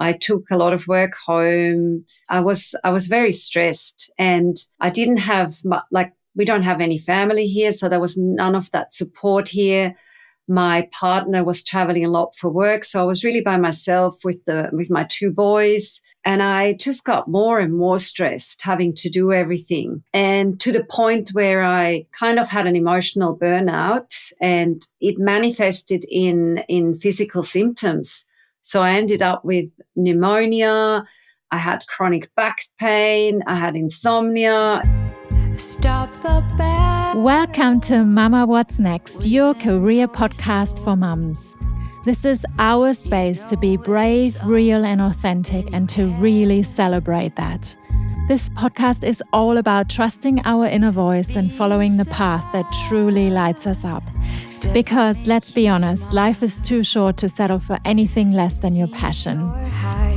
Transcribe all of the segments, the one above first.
I took a lot of work home. I was very stressed, and I didn't have we don't have any family here, so there was none of that support here. My partner was traveling a lot for work, so I was really by myself with my two boys, and I just got more and more stressed having to do everything, and to the point where I kind of had an emotional burnout, and it manifested in physical symptoms. So I ended up with pneumonia, I had chronic back pain, I had insomnia. Stop the bell. Welcome to Mama What's Next, your career podcast for mums. This is our space to be brave, real, and authentic, and to really celebrate that. This podcast is all about trusting our inner voice and following the path that truly lights us up. Because let's be honest, life is too short to settle for anything less than your passion.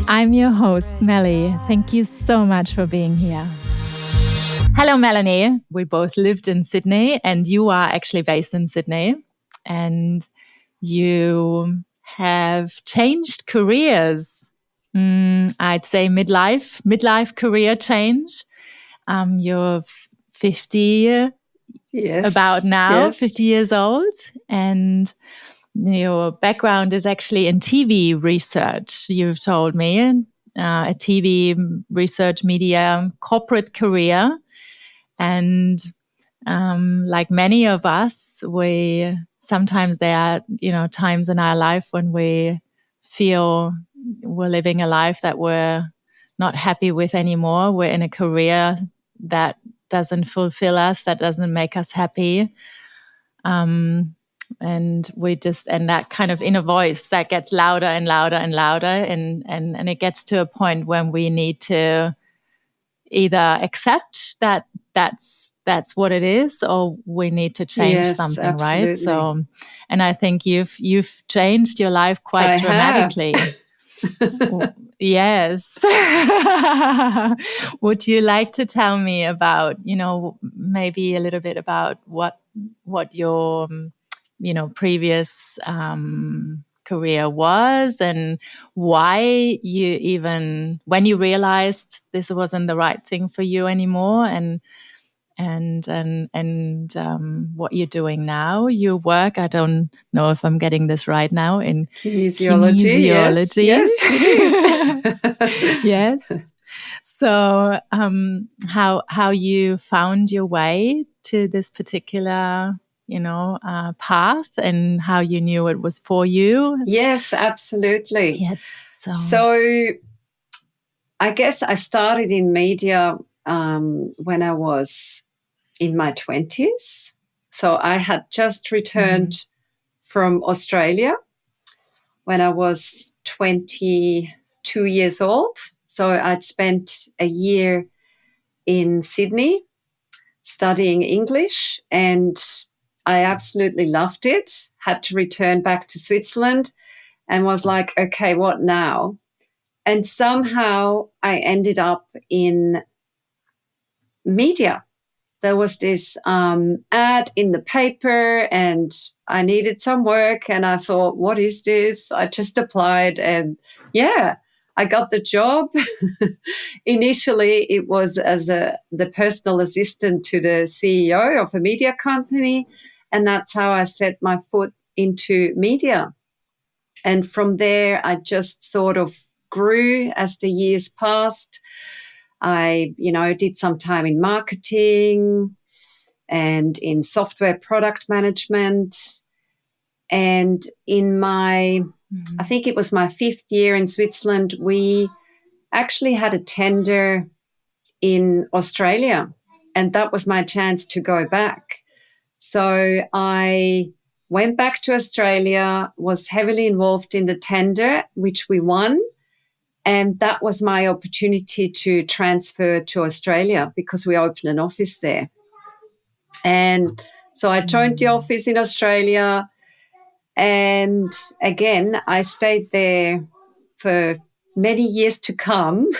I'm your host, Melly. Thank you so much for being here. Hello, Melanie. We both lived in Sydney, and you are actually based in Sydney. And you have changed careers. I'd say midlife career change. You're 50 about now, 50 years old. And your background is actually in TV research, you've told me, a TV research media corporate career. And like many of us, sometimes there are, times in our life when we feel we're living a life that we're not happy with anymore. We're in a career that doesn't fulfill us, that doesn't make us happy. And that kind of inner voice that gets louder and louder and louder. And it gets to a point when we need to either accept that that's what it is, or we need to change something, absolutely. Right? So, and I think you've changed your life quite dramatically. Yes. Would you like to tell me about, maybe a little bit about what your, previous career was, and why when you realized this wasn't the right thing for you anymore, and what you're doing now, your work, I don't know if I'm getting this right now, in kinesiology. Yes, you did. Yes. So how you found your way to this particular path, and how you knew it was for you. Yes, absolutely. Yes. So I guess I started in media when I was in my 20s. So I had just returned from Australia when I was 22 years old. So I'd spent a year in Sydney studying English, and I absolutely loved it. Had to return back to Switzerland and was like, okay, what now? And somehow I ended up in media. There was this ad in the paper, and I needed some work, and I thought, what is this? I just applied, and I got the job. Initially, it was as the personal assistant to the CEO of a media company, and that's how I set my foot into media. And from there, I just sort of grew as the years passed. I, did some time in marketing and in software product management. And in I think it was my 5th year in Switzerland, we actually had a tender in Australia, and that was my chance to go back. So I went back to Australia, was heavily involved in the tender, which we won. And that was my opportunity to transfer to Australia because we opened an office there. And so I joined the office in Australia. And again, I stayed there for many years to come.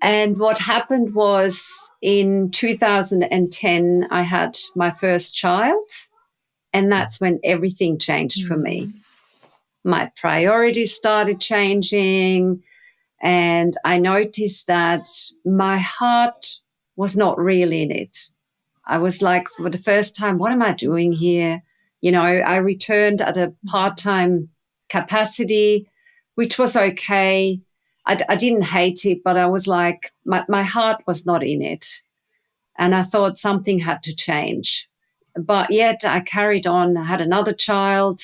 And what happened was in 2010, I had my first child. And that's when everything changed for me. my priorities started changing, and I noticed that my heart was not really in it. I was like, for the first time, what am I doing here? You know, I returned at a part-time capacity, which was okay. I didn't hate it, but I was like, my heart was not in it. And I thought something had to change. But yet I carried on. I had another child.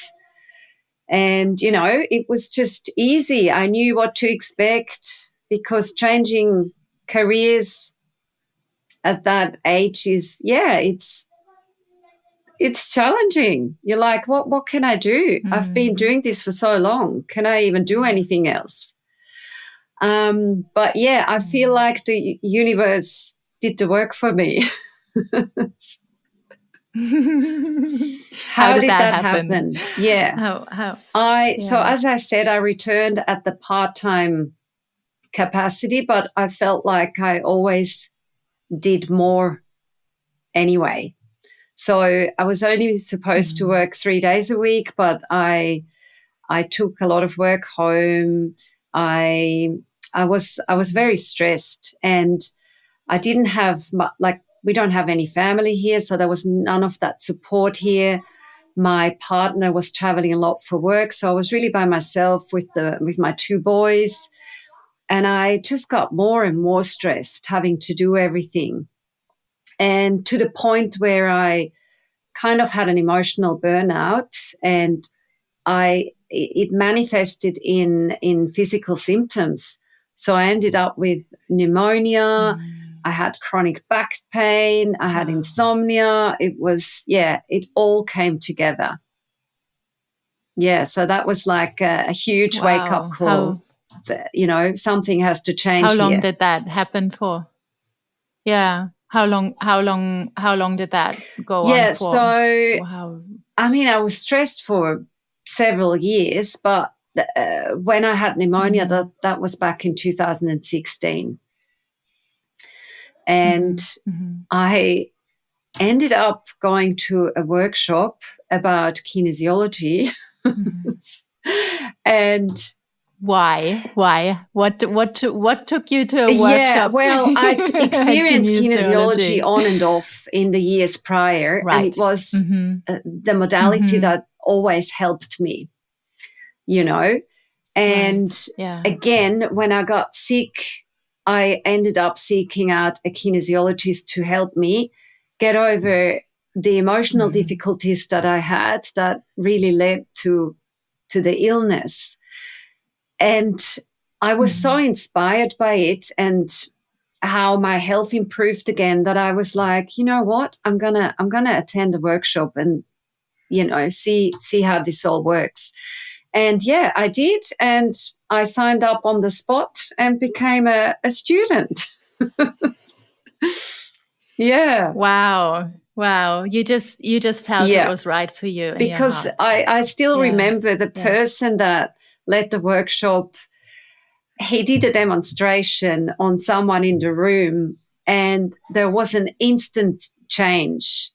And, you know, it was just easy. I knew what to expect, because changing careers at that age is, it's challenging. You're like, what can I do? I've been doing this for so long. Can I even do anything else? But yeah, I feel like the universe did the work for me. How did that happen? Yeah. How? So as I said, I returned at the part-time capacity, but I felt like I always did more anyway. So I was only supposed to work 3 days a week, but I took a lot of work home. I was very stressed, and I didn't have we don't have any family here, so there was none of that support here. My partner was traveling a lot for work, so I was really by myself with my 2 boys, and I just got more and more stressed having to do everything, and to the point where I kind of had an emotional burnout, and it manifested in physical symptoms. So I ended up with pneumonia. I had chronic back pain. I had insomnia. It all came together. Yeah, so that was like a huge wake-up call. You know, something has to change. How long here. did that happen for? Yeah. How long did that go on for? So I mean, I was stressed for several years, but when I had pneumonia, that was back in 2016. And I ended up going to a workshop about kinesiology. And why? What took you to a workshop? Yeah, well, I'd experienced kinesiology on and off in the years prior, and it was the modality that always helped me, you know. And again, when I got sick, I ended up seeking out a kinesiologist to help me get over the emotional difficulties that I had that really led to the illness. And I was so inspired by it and how my health improved again that I was like, you know what, I'm gonna attend a workshop and, you know, see how this all works. And yeah, I did, and I signed up on the spot and became a student. Yeah. Wow. You just felt it was right for you. Because I still remember the person that led the workshop. He did a demonstration on someone in the room, and there was an instant change.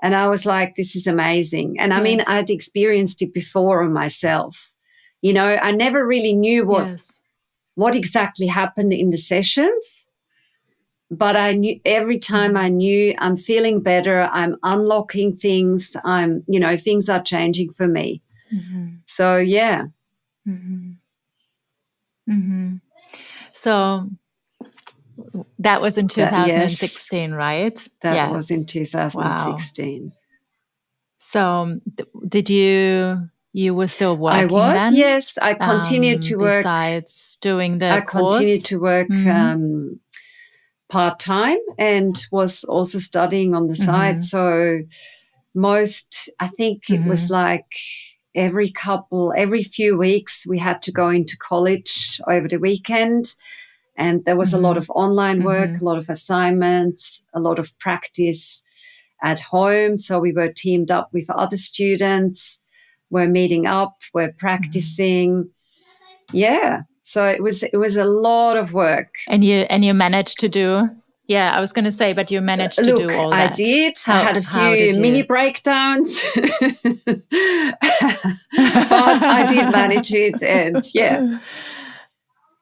And I was like, this is amazing. And I mean, I'd experienced it before on myself. You know, I never really knew what exactly happened in the sessions. But I knew every time I knew I'm feeling better, I'm unlocking things, things are changing for me. So, yeah. So that was in 2016, right? That was in 2016. Wow. So did you were still working I was, then? yes. I continued to work. Besides doing the course? I continued to work part-time and was also studying on the side. So I think it was like every few weeks we had to go into college over the weekend. And there was a lot of online work, a lot of assignments, a lot of practice at home. So we were teamed up with other students. We're meeting up, we're practicing. Yeah. So it was a lot of work. And you managed to do Yeah, I was going to say, but you managed to Look, do all I that. did. I had a How few did mini you? breakdowns, but I did manage it. And yeah,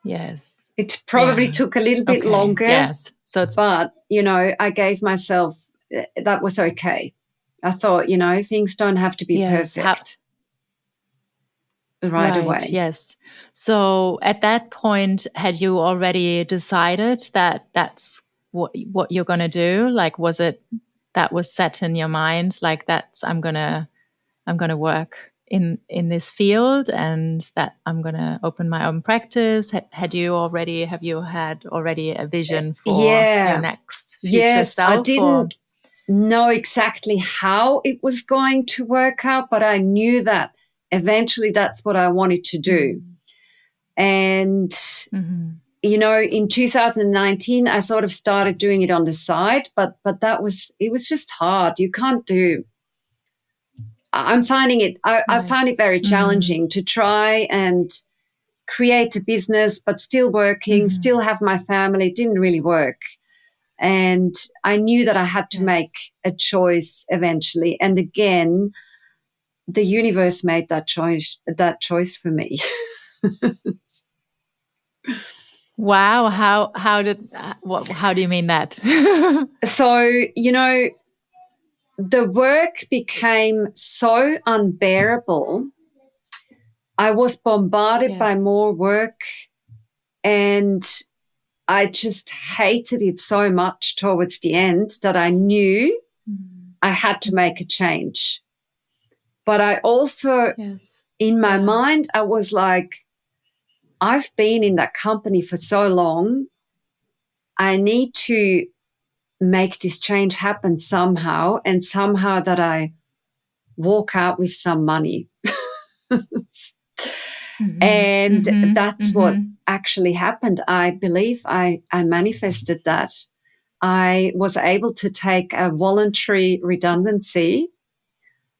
Yes. it probably Yeah. took a little bit Okay. longer. Yes. So it's But, I gave myself, that was okay. I thought, things don't have to be yes. perfect right Right. away. Yes. So at that point, had you already decided that that's what you're going to do? Like, was it that was set in your mind? Like I'm gonna work in this field, and that I'm gonna open my own practice. Have you had already a vision for your Yeah. next future Yes, I self? didn't know exactly how it was going to work out, but I knew that eventually that's what I wanted to do. And, Mm-hmm. in 2019, I sort of started doing it on the side, but it was just hard. You can't do, I'm finding it, I found it very challenging to try and create a business, but still working, still have my family. It didn't really work. And I knew that I had to make a choice eventually. And again, the universe made that choice for me. Wow. How do you mean that? So, the work became so unbearable. I was bombarded by more work, and I just hated it so much towards the end that I knew I had to make a change. But I also, in my mind, I was like, I've been in that company for so long. I need to make this change happen somehow, and somehow that I walk out with some money. And that's what actually happened. I believe I manifested that. I was able to take a voluntary redundancy.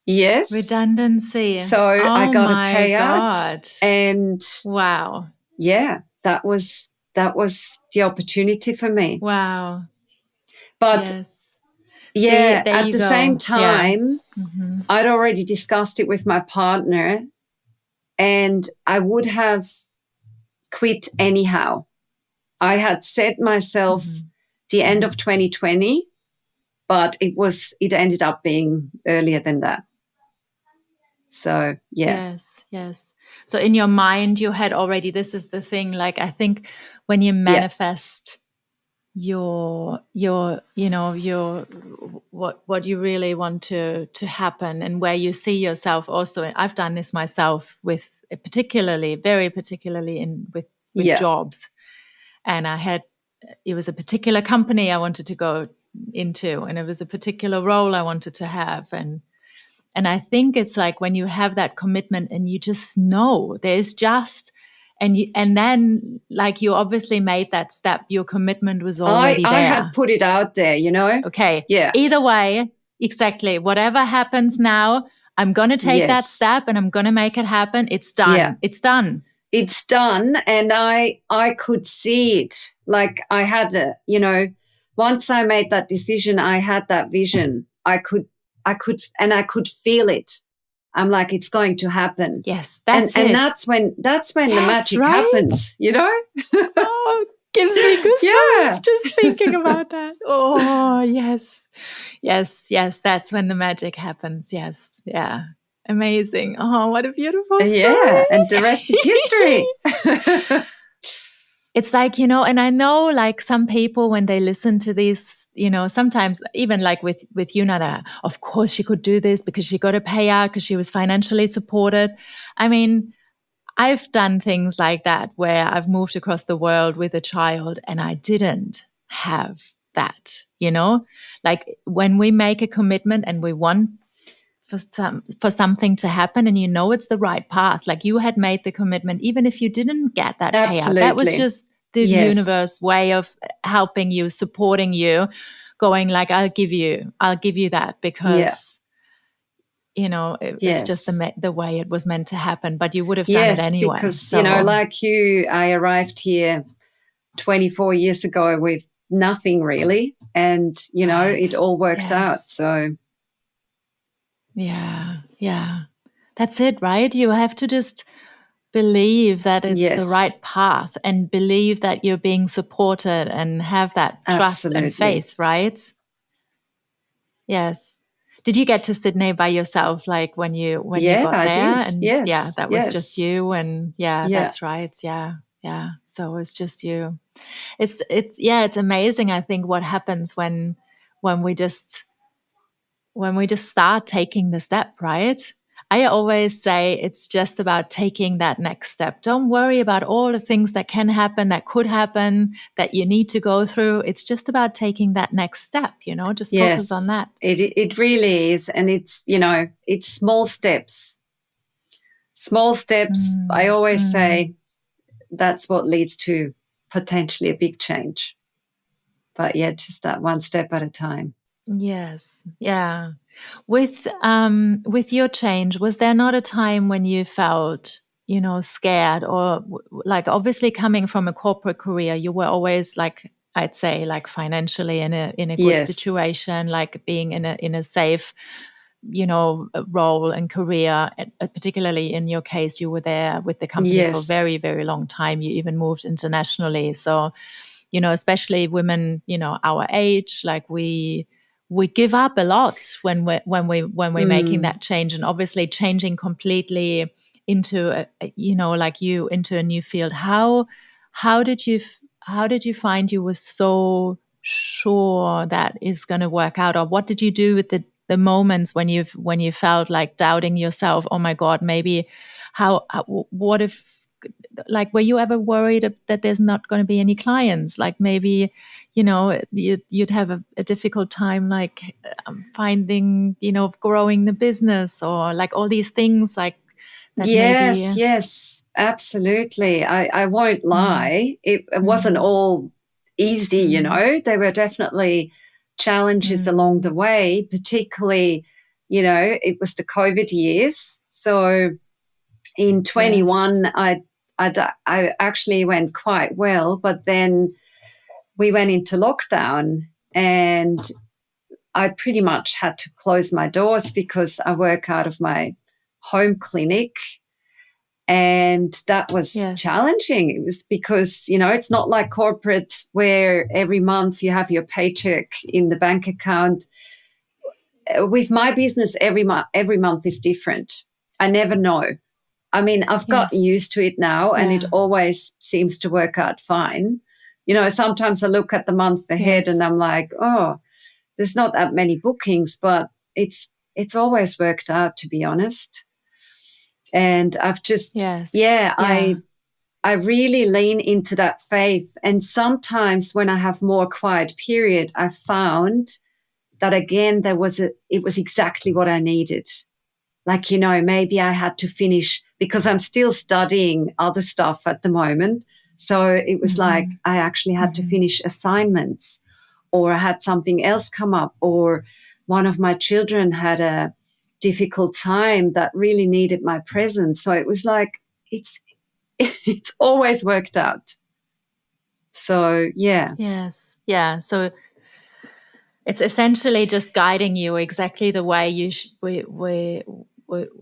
Yes. Redundancy. So I got a payout. God. And wow. Yeah, that was the opportunity for me. Wow. But yeah, See, at the same time, I'd already discussed it with my partner, and I would have quit anyhow. I had set myself the end of 2020, but it ended up being earlier than that. So, yeah. Yes. So in your mind, you had already, this is the thing, like, I think when you manifest your what you really want to happen, and where you see yourself also. I've done this myself with very particularly with jobs. And it was a particular company I wanted to go into, and it was a particular role I wanted to have. And I think it's like when you have that commitment and you just know there's just, and then like you obviously made that step, your commitment was already there. I had put it out there, Okay. Yeah. Either way, exactly. Whatever happens now, I'm going to take that step and I'm going to make it happen. It's done. Yeah. It's done. It's done. And I could see it. Like I had once I made that decision, I had that vision. I could feel it. I'm like, it's going to happen. Yes, that's it. And that's when the magic happens, Oh, gives me goosebumps just thinking about that. Oh, yes. That's when the magic happens. Yes. Yeah. Amazing. Oh, what a beautiful story. Yeah. And the rest is history. It's like, and I know like some people when they listen to these, sometimes even like with Yunada, of course she could do this because she got a payout because she was financially supported. I mean, I've done things like that where I've moved across the world with a child and I didn't have that, like when we make a commitment and we want for something to happen and it's the right path. Like you had made the commitment, even if you didn't get that payout. That was just the universe way of helping you, supporting you, going like, I'll give you that because, it's just the way it was meant to happen, but you would have done it anyway. Because, like you, I arrived here 24 years ago with nothing really. And, you know, it all worked out. So. Yeah. That's it, right? You have to just believe that it's the right path and believe that you're being supported and have that trust and faith, right? Yes. Did you get to Sydney by yourself, like when you got there? I did. And yes. that was just you. And that's right. Yeah. So it was just you. It's amazing, I think, what happens when we just start taking the step, right? I always say it's just about taking that next step. Don't worry about all the things that can happen, that could happen, that you need to go through. It's just about taking that next step, you know, just focus on that. It really is. And it's, you know, it's small steps. Small steps, I always say, that's what leads to potentially a big change. But just that one step at a time. Yes. Yeah. With your change, was there not a time when you felt, you know, scared, or like, obviously coming from a corporate career, you were always, like, I'd say, like, financially in a good situation, like being in a safe, you know, role and career. Particularly in your case, you were there with the company for a very, very long time. You even moved internationally. So, you know, especially women, you know, our age, like we give up a lot when we're making that change, and obviously changing completely into you know, like you, into a new field. How did you find you were so sure that is going to work out, or what did you do with the moments when you felt like doubting yourself? Oh my God, maybe what if, like, were you ever worried that there's not going to be any clients? Like, maybe, you know, you'd have a difficult time, like, finding, you know, growing the business, or like all these things, like that. Yes, absolutely. I won't lie. It wasn't all easy, you know. There were definitely challenges along the way, particularly, you know, it was the COVID years. So in 21, I actually went quite well, but then we went into lockdown and I pretty much had to close my doors because I work out of my home clinic. And that was challenging. It was because, you know, it's not like corporate where every month you have your paycheck in the bank account. With my business, every month is different. I never know. I mean, I've gotten used to it now, and it always seems to work out fine. You know, sometimes I look at the month ahead and I'm like, oh, there's not that many bookings, but it's always worked out, to be honest. And I've just, I really lean into that faith. And sometimes when I have more quiet period, I found that again, it was exactly what I needed. Like, you know, maybe I had to finish because I'm still studying other stuff at the moment. So it was like I actually had to finish assignments, or I had something else come up, or one of my children had a difficult time that really needed my presence. So it was like, it's always worked out. So, yeah. Yes. Yeah. So it's essentially just guiding you exactly the way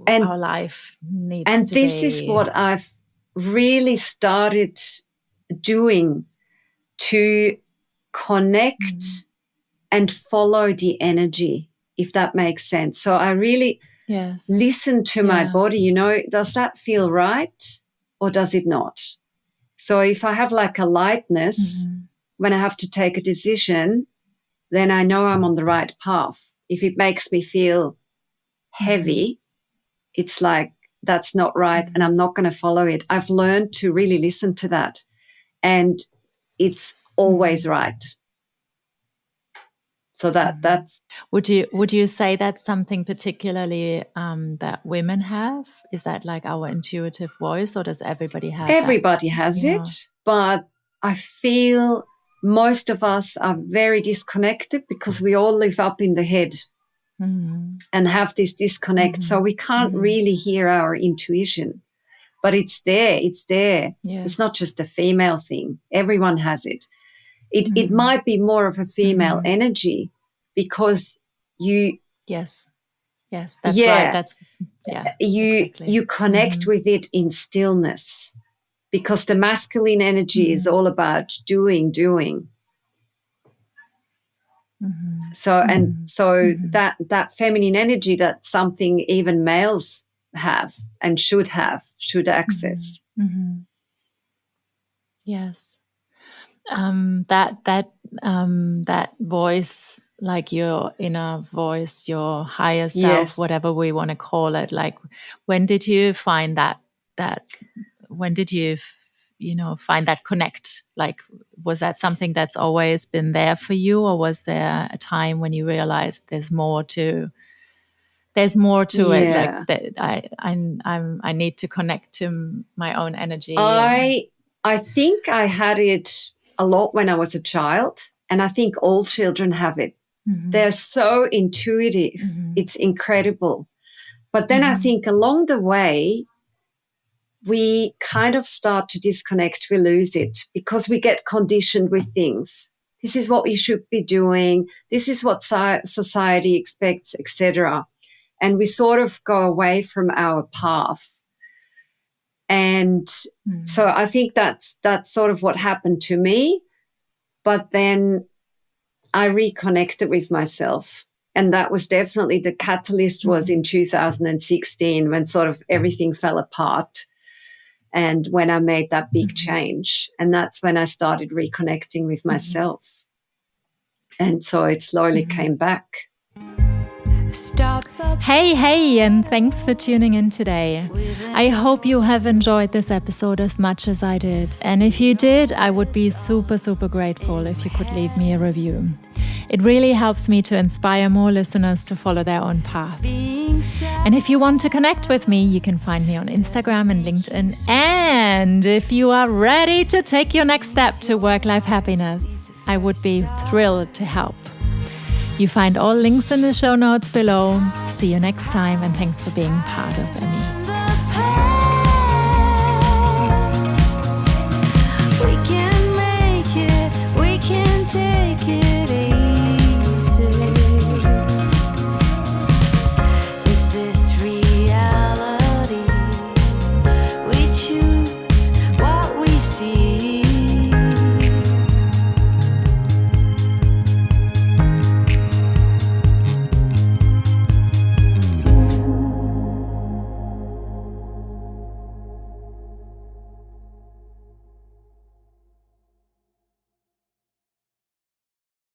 our life needs to be. And this is what I've really started doing, to connect and follow the energy, if that makes sense. So I really listen to my body, you know, does that feel right or does it not? So if I have like a lightness when I have to take a decision, then I know I'm on the right path. If it makes me feel heavy, it's like, that's not right and I'm not going to follow it. I've learned to really listen to that, and it's always right. So that's. Would you say that's something particularly that women have? Is that like our intuitive voice, or does everybody have Everybody has it, but I feel most of us are very disconnected because we all live up in the head and have this disconnect. So we can't really hear our intuition, but it's there. It's there. It's not just a female thing. Everyone has it. It might be more of a female energy because you... Yes, that's right. That's, exactly. You connect with it in stillness, because the masculine energy is all about doing. So that feminine energy, that's something even males have and should access. Yes. That voice, like your inner voice, your higher self, whatever we want to call it. Like, when did you find that when did you find that connect? Like, was that something that's always been there for you, or was there a time when you realized there's more to it, like that I need to connect to my own energy? I think I had it a lot when I was a child, and I think all children have it. They're so intuitive. It's incredible. But then I think along the way, we kind of start to disconnect, we lose it, because we get conditioned with things. This is what we should be doing. This is what society expects, etc. And we sort of go away from our path. And so I think that's sort of what happened to me. But then I reconnected with myself. And that was definitely the catalyst, was in 2016, when sort of everything fell apart. And when I made that big change. And that's when I started reconnecting with myself. And so it slowly came back. Hey, and thanks for tuning in today. I hope you have enjoyed this episode as much as I did. And if you did, I would be super, super grateful if you could leave me a review. It really helps me to inspire more listeners to follow their own path. And if you want to connect with me, you can find me on Instagram and LinkedIn. And if you are ready to take your next step to work-life happiness, I would be thrilled to help. You find all links in the show notes below. See you next time, and thanks for being part of ME.